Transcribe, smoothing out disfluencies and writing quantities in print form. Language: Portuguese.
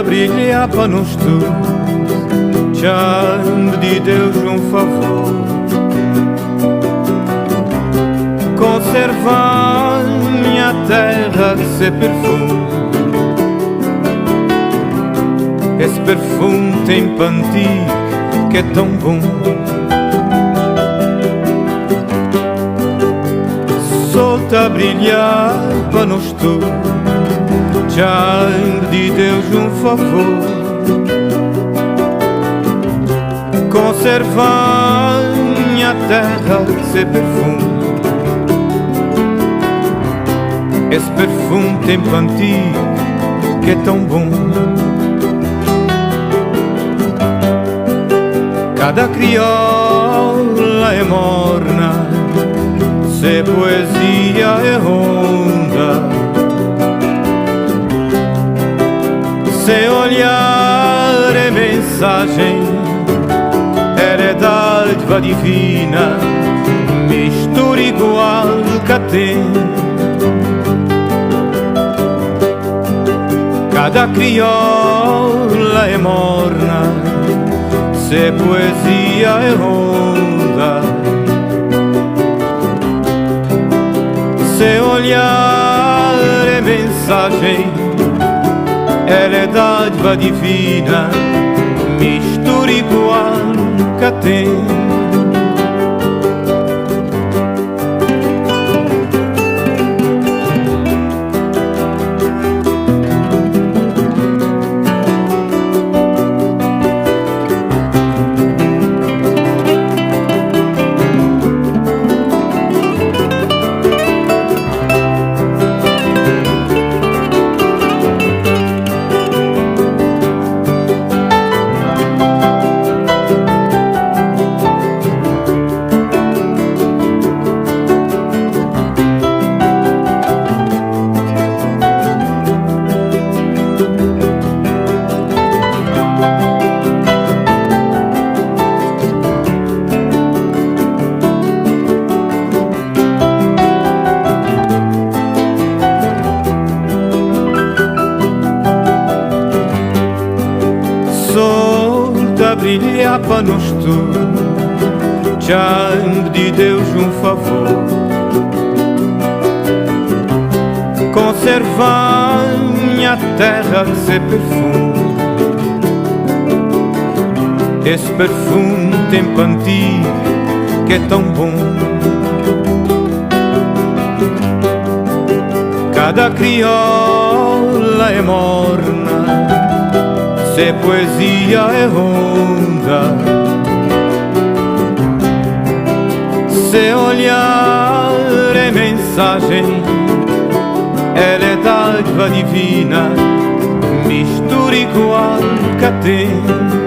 Brilhava nos teus, já me de Deus um favor, conservar minha terra de seu perfume. Esse perfume tem pantico que é tão bom. Solta a brilhar para nos teus, já de Deus um favor, conservar minha terra seu perfume. Esse perfume tem pantico que é tão bom. Cada crioula é morna, se poesia é ronda. Seu olhar é mensagem, é dádiva divina, mistura igual que tem. Cada crioula é morna, se poesia é ronda. Seu olhar é mensagem, ela é dádiva divina, mistura igual que tem. Solta a brilhar para nos tu, já de Deus um favor, conservar minha terra de seu perfume. Esse perfume tem pantico que é tão bom. Cada crioula é morna, se poesia é ronda. Se olhar é mensagem, ela é dádiva divina, mistura igual que tem.